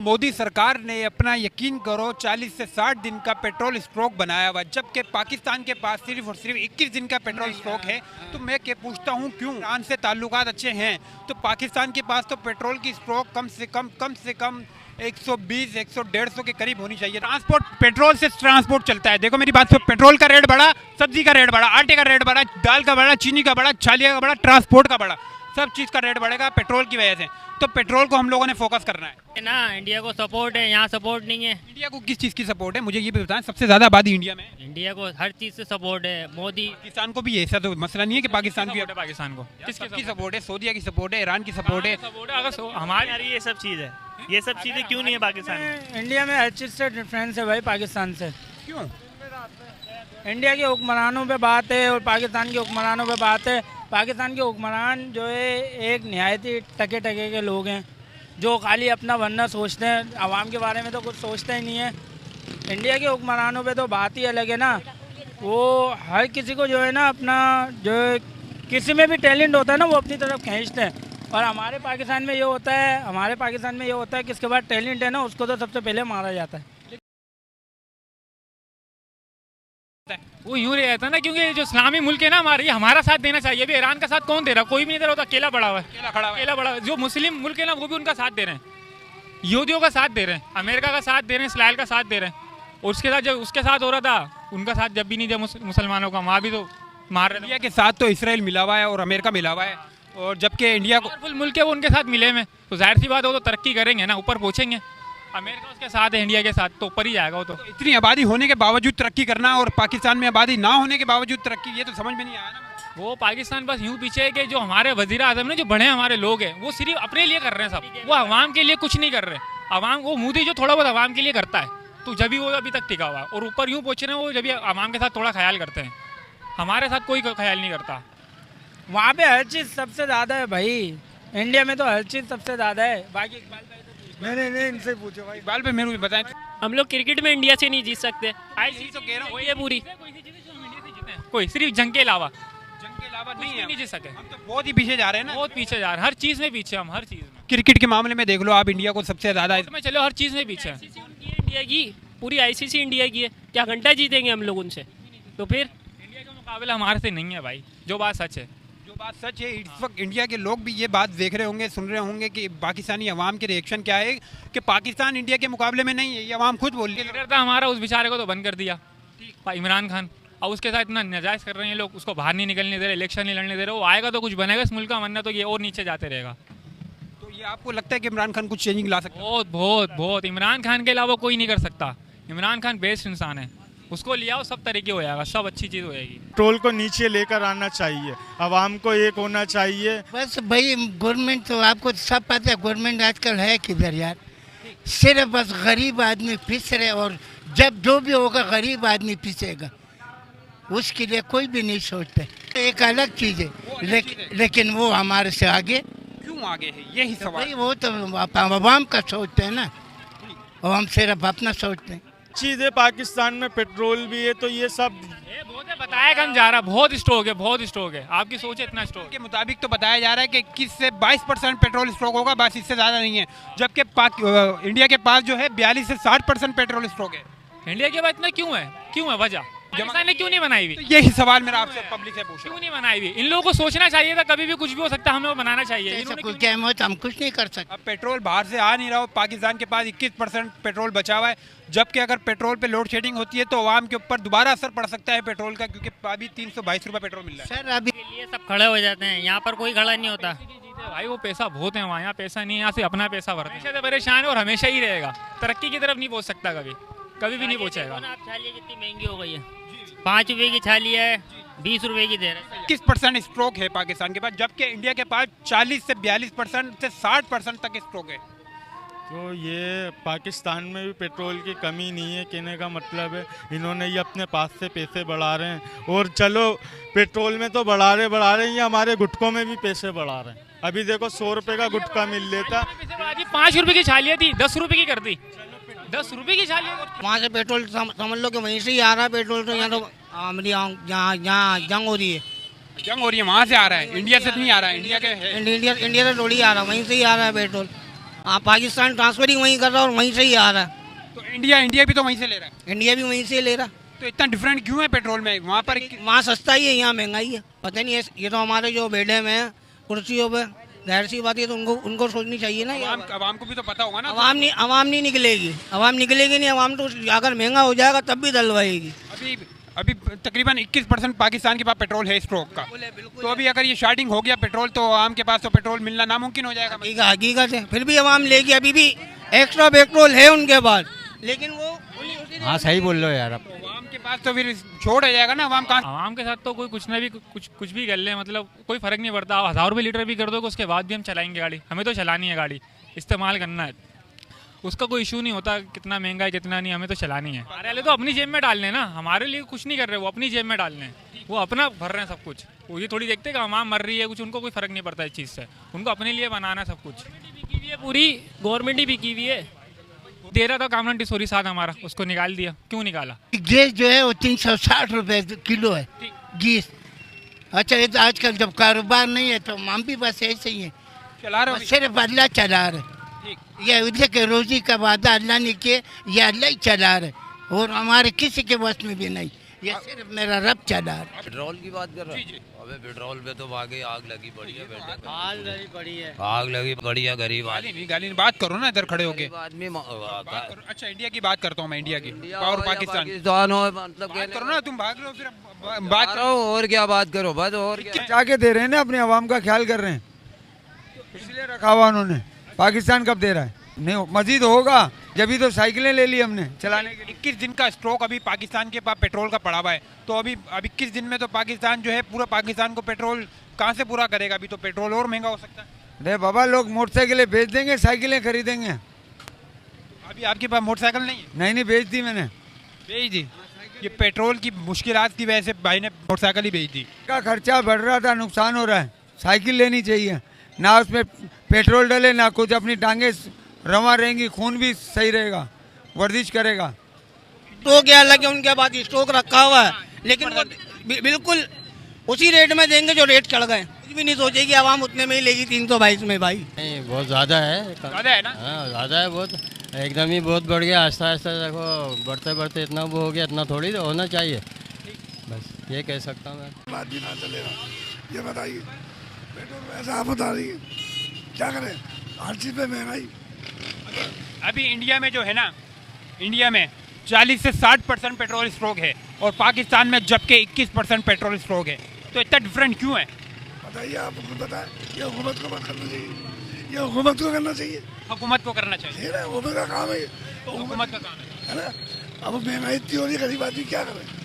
मोदी सरकार ने अपना यकीन करो 40 से 60 दिन का पेट्रोल स्टॉक बनाया हुआ, जबकि पाकिस्तान के पास सिर्फ और सिर्फ 21 दिन का पेट्रोल स्टॉक है। तो मैं क्या पूछता हूँ, क्यों? ईरान से ताल्लुकात अच्छे हैं तो पाकिस्तान के पास तो पेट्रोल की स्टॉक कम से कम 120 150 के करीब होनी चाहिए। ट्रांसपोर्ट, पेट्रोल से ट्रांसपोर्ट चलता है। देखो मेरी बात सुनो, पेट्रोल का रेट बढ़ा, सब्जी का रेट बढ़ा, आटे का रेट बढ़ा, दाल का बढ़ा, चीनी का बढ़ा, छालिया का बढ़ा, ट्रांसपोर्ट का बढ़ा, सब चीज़ का रेट बढ़ेगा पेट्रोल की वजह से। तो पेट्रोल को हम लोगों ने फोकस करना है ना। इंडिया को सपोर्ट है, यहाँ सपोर्ट नहीं है। इंडिया को किस चीज़ की सपोर्ट है, मुझे ये भी बताएं। सबसे ज़्यादा आबादी इंडिया में है। इंडिया को हर चीज़ से सपोर्ट है। मोदी पाकिस्तान को भी है, ऐसा तो मसला नहीं है कि पाकिस्तान भी। पाकिस्तान को किसकी सपोर्ट है? सऊदीया की सपोर्ट है, ईरान की सपोर्ट है। अगर हमारी यार ये सब चीज़ है, ये सब चीज़ें क्यों नहीं है पाकिस्तान में? इंडिया में हर चीज़ से डिफरेंस है भाई पाकिस्तान से। क्यों? इंडिया के हुक्मरानों पे बात है और पाकिस्तान के हुक्मरानों पे बात है। पाकिस्तान के हुक्मरान जो है एक नहायत ही टके के लोग हैं, जो खाली अपना बनना सोचते हैं, आवाम के बारे में तो कुछ सोचते ही नहीं है। इंडिया के हुक्मरानों पे तो बात ही अलग है ना। वो हर किसी को जो है ना अपना जो किसी में भी टैलेंट होता है ना वो अपनी तरफ खींचते हैं। और हमारे पाकिस्तान में ये होता है किसके पास टैलेंट है ना उसको तो सबसे पहले मारा जाता है। वो यूं रहता है ना, क्योंकि जो इस्लामी मुल्क है ना हमारे, ये हमारा साथ देना चाहिए। अभी ईरान का साथ कौन दे रहा है? कोई भी नहीं दे रहा, होता अकेला बड़ा हुआ है, अकेला बड़ा हुआ है। जो मुस्लिम मुल्क है ना वो भी उनका साथ दे रहे हैं, यहूदियों का साथ दे रहे हैं, अमेरिका का साथ दे रहे हैं, इसराइल का साथ दे रहे हैं। और उसके साथ जब उसके साथ हो रहा था, उनका साथ जब भी नहीं दिया मुसलमानों का, वहाँ भी तो मार रहे थे। इंडिया के साथ तो इसराइल मिला हुआ है और अमेरिका मिला हुआ है, और जबकि इंडिया को पावरफुल मुल्क है वो उनके साथ मिले में, तो जाहिर सी बात है वो तो तरक्की करेंगे ना, ऊपर पहुँचेंगे। अमेरिका उसके साथ है, इंडिया के साथ, तो ऊपर ही जाएगा वो तो। इतनी आबादी होने के बावजूद तरक्की करना और पाकिस्तान में आबादी ना होने के बावजूद तरक्की, ये तो समझ में नहीं आया ना। वो पाकिस्तान बस यूं पीछे है कि जो हमारे वजीर आजम ने, जो बड़े हमारे लोग हैं, वो सिर्फ अपने लिए कर रहे हैं सब, वो अवाम के लिए कुछ नहीं कर रहे। अवाम, वो मोदी जो थोड़ा बहुत अवाम के लिए करता है, तो जब भी वो अभी तक टिका हुआ है, और ऊपर यूं पहुंच रहे हैं वो जब भी अवाम के साथ थोड़ा ख्याल करते हैं, हमारे साथ कोई ख्याल नहीं करता। वहाँ पे हर चीज़ सबसे ज़्यादा है भाई। इंडिया में तो हर चीज़ सबसे ज़्यादा है। बाकी नहीं इनसे पूछो भाई। बाल पे मेरे को भी बताएं। हम लोग क्रिकेट में इंडिया से नहीं जीत सकते। यही तो कह रहा हूँ, ये पूरी कोई सिर्फ जंग के अलावा जंग के अलावा कुछ भी नहीं जीत सके। हम तो बहुत ही पीछे जा रहे हैं ना। बहुत पीछे जा रहे हैं, हर चीज़ में पीछे, हम हर चीज़ में। क्रिकेट के मामले में देख लो आप, इंडिया को सबसे ज्यादा इसमें चलो हर चीज़ में पीछे है। इंडिया की पूरी आईसीसी इंडिया की है, क्या घंटा जीतेंगे हम लोग उनसे? तो फिर इंडिया का मुकाबला हमारे से नहीं है भाई, जो बात सच है। जो बात सच है, इस वक्त इंडिया के लोग भी ये बात देख रहे होंगे, सुन रहे होंगे कि पाकिस्तानी अवाम के रिएक्शन क्या है, कि पाकिस्तान इंडिया के मुकाबले में नहीं है। ये अवाम खुद बोल रही है। लीडर था हमारा, उस बेचारे को तो बंद कर दिया इमरान खान, और उसके साथ इतना नाजायज़ कर रहे हैं लोग, उसको बाहर नहीं निकलने दे रहे, इलेक्शन नहीं लड़ने दे रहे। वो आएगा तो कुछ बनेगा इस मुल्क का, वरना तो ये और नीचे जाते रहेगा। तो ये आपको लगता है कि इमरान खान कुछ चेंजिंग ला सकता है? बहुत बहुत बहुत, इमरान खान के अलावा कोई नहीं कर सकता। इमरान खान बेस्ट इंसान है, उसको ले आओ, सब तरीके हो जाएगा, सब अच्छी चीज़ हो जाएगी। पेट्रोल को नीचे लेकर आना चाहिए, आवाम को एक होना चाहिए। बस भाई गवर्नमेंट तो आपको सब पता है, गवर्नमेंट आजकल है किधर यार। सिर्फ बस गरीब आदमी पिस रहे, और जब जो भी होगा गरीब आदमी पिसेगा, उसके लिए कोई भी नहीं सोचता। एक अलग चीज़ है, लेकिन वो हमारे से आगे क्यों आगे है, यही तो सवाल। भाई वो तो आवाम का सोचते हैं ना, और हम सिर्फ अपना सोचते हैं। चीज़ है, पाकिस्तान में पेट्रोल भी है, तो ये सब बहुत है, बताया कम जा रहा, बहुत स्टॉक है, बहुत स्टॉक है। आपकी सोच है इतना स्टॉक के मुताबिक तो बताया जा रहा है कि 21 से 22% पेट्रोल स्टॉक होगा, बस इससे ज़्यादा नहीं है। जबकि इंडिया के पास जो है 42 से 60% पेट्रोल स्टॉक है। इंडिया के बाद इतना क्यों है वजह? पाकिस्तान ने क्यों नहीं बनाई हुई? तो यही सवाल मेरा आपसे पब्लिक से पूछ रहा क्यों नहीं बनाई हुई? इन लोगों को सोचना चाहिए था, कभी भी कुछ भी हो सकता है, हमें वो बनाना चाहिए। ऐसा इन्होंने कुछ क्यों टाइम हो तो हम कुछ नहीं कर सकते। अब पेट्रोल बाहर से आ नहीं रहा हो, पाकिस्तान के पास 21% पेट्रोल बचा हुआ है, जबकि अगर पेट्रोल पे लोड शेडिंग होती है तो आवाम के ऊपर दोबारा असर पड़ सकता है पेट्रोल का, क्योंकि अभी 322 रुपये पेट्रोल मिल रहा है। सर अभी ये सब खड़े हो जाते हैं, यहाँ पर कोई खड़ा नहीं होता। भाई वो पैसा बहुत है वहाँ, यहाँ पैसा नहीं है, यहाँ से अपना पैसा भरते हैं। हमेशा से परेशान है और हमेशा ही रहेगा, तरक्की की तरफ नहीं पहुँच सकता, कभी भी नहीं पहुँचेगा। आप छालिए कितनी महंगी हो गई है, 5 रुपए की छाली है, 20 रुपए की दे रहे हैं। 21% स्ट्रोक है पाकिस्तान के पास, जबकि इंडिया के पास 40 से 42% से 60% तक स्ट्रोक है। तो ये पाकिस्तान में भी पेट्रोल की कमी नहीं है, कहने का मतलब है इन्होंने ये अपने पास से पैसे बढ़ा रहे हैं। और चलो पेट्रोल में तो बढ़ा रहे हैं, ये हमारे गुटकों में भी पैसे बढ़ा रहे हैं। अभी देखो 100 रुपये का गुटका मिल लेता, 5 रुपए की छालियाँ थी, 10 रुपए की कर दी, 10 रुपए की छालियाँ। वहाँ से पेट्रोल समझ लो कि वहीं से ही आ रहा है पेट्रोल, तो यहाँ तो हमारी यहाँ जंग हो रही है। जंग हो रही है, वहाँ से आ रहा है, इंडिया से नहीं आ रहा है। इंडिया के इंडिया से थोड़ी आ रहा है, वहीं से ही आ रहा है पेट्रोल। हाँ, पाकिस्तान ट्रांसफरिंग वहीं कर रहा है और वहीं से ही आ रहा है। तो इंडिया भी तो वहीं से ले रहा है, इंडिया भी वहीं से ले रहा। तो इतना डिफरेंट क्यों है पेट्रोल में? वहाँ पर वहाँ सस्ता ही है, यहाँ महंगाई है। पता नहीं ये तो हमारे जो बेडे में है कुर्सियों पे, जाहिर सी बात है, तो उनको सोचनी चाहिए ना। आवाम को भी तो पता होगा ना। अवाम नहीं निकलेगी, अवाम निकलेगी नहीं। अवाम तो अगर महंगा हो जाएगा तब भी दलवाएगी। अभी तकरीबन 21% पाकिस्तान के पास पेट्रोल है स्टॉक का, तो अभी अगर ये स्टार्टिंग हो गया पेट्रोल तो आवाम के पास तो पेट्रोल मिलना नामुमकिन हो जाएगा। हकीकत है, फिर भी अवाम लेगी। अभी भी एक्स्ट्रा पेट्रोल है उनके पास, लेकिन वो हाँ सही बोल रहे हो यार। आवाम के पास तो फिर छोड़ हो जाएगा ना। आवाम के साथ तो कोई कुछ भी कर ले, मतलब कोई फर्क नहीं पड़ता। 1000 रुपये लीटर भी कर दो उसके बाद भी हम चलाएंगे गाड़ी, हमें तो चलानी है गाड़ी, इस्तेमाल करना है, उसका कोई इशू नहीं होता कितना महंगा है कितना नहीं, हमें तो चलानी है। हमारे वाले तो अपनी जेब में डालने ना, हमारे लिए कुछ नहीं कर रहे, वो अपनी जेब में डालने हैं, वो अपना भर रहे हैं सब कुछ। वो ये थोड़ी देखते कि आवाम मर रही है कुछ, उनको कोई फर्क नहीं पड़ता इस चीज़ से, उनको अपने लिए बनाना सब कुछ। बिकी हुई है पूरी, गवर्नमेंट ही बिकी हुई है। दे रहा था कामन टिसोरी साथ हमारा, उसको निकाल दिया। क्यों निकाला? गैस जो है वो 360 रुपए किलो है गैस। अच्छा, ये तो आजकल जब कारोबार नहीं है तो हम भी बस ऐसे ही है, चला रहे हो? सिर्फ अल्लाह चला रहे। ये अल्लाह के रोजी का वादा अल्लाह ने किए, ये अल्लाह ही चला रहे और हमारे किसी के बस में भी नहीं, ये सिर्फ मेरा रब चला रहा है। पेट्रोल की बात कर रहा हूँ। अबे पेट्रोल पे तो वाकई आग लगी पड़ी है बेटे, आग लगी पड़ी है। आग लगी पड़ी है। गरीब गाली नहीं, बात करो ना इधर खड़े होके। आदमी अच्छा, इंडिया की बात करता हूँ मैं, इंडिया की और पाकिस्तान हो, मतलब बात करो ना। तुम भाग रहे हो, फिर बात करो और क्या बात करो, बस और क्या। जाके दे रहे हैं ना, अपने आवाम का ख्याल कर रहे हैं, इसलिए रखा हुआ उन्होंने। पाकिस्तान कब दे रहा है? नहीं, मजीद होगा जब ही तो साइकिलें ले ली हमने चलाने के लिए। 21 दिन का स्टॉक अभी पाकिस्तान के पास पेट्रोल का पड़ा हुआ है, तो अभी 21 दिन में तो पाकिस्तान जो है पूरा पाकिस्तान को पेट्रोल कहाँ से पूरा करेगा? अभी तो पेट्रोल और महंगा हो सकता है। अरे बाबा, लोग मोटरसाइकिलें बेच देंगे, साइकिलें खरीदेंगे। अभी आपके पास मोटरसाइकिल नहीं है? नहीं, बेच दी मैंने। बेच दी? ये पेट्रोल की मुश्किलात की वजह से भाई ने मोटरसाइकिल ही बेच दी। का खर्चा बढ़ रहा था, नुकसान हो रहा है। साइकिल लेनी चाहिए, ना उसमें पेट्रोल डले ना कुछ, अपनी टांगे रवा रहेंगी, खून भी सही रहेगा, वर्जिश करेगा। तो क्या लगे उनके पास स्टॉक रखा हुआ है, लेकिन वो बिल्कुल उसी रेट में देंगे जो रेट चढ़ गए। कुछ भी नहीं सोचेगी आवाम, उतने में ही लेगी 322 में। भाई नहीं, बहुत ज़्यादा है। ज़्यादा है ना? हाँ, ज़्यादा है बहुत, एकदम ही बहुत बढ़ गया। आहिस्ता आहिस्ता देखो, बढ़ते बढ़ते इतना वो हो गया, इतना थोड़ी होना चाहिए। बस ये कह सकता हूँ मैं। बात भी ना चलेगा, ये बताइए। पेट्रोल ऐसा आप बता रही है, क्या करें, हर चीज़ पे महंगाई। अभी इंडिया में जो है ना, इंडिया में 40 से 60% पेट्रोल स्टॉक है और पाकिस्तान में जबकि 21% पेट्रोल स्टॉक है, तो इतना डिफरेंट क्यों है? बताइए, आप खुद बताएं। ये हुकूमत को मत करना चाहिए, ये हुकूमत को करना चाहिए। हुकूमत को करना चाहिए, हुकूमत का काम है, तो हुकूमत का काम है ना। अब महंगाई इतनी हो रही है, गरीब आदमी क्या करे?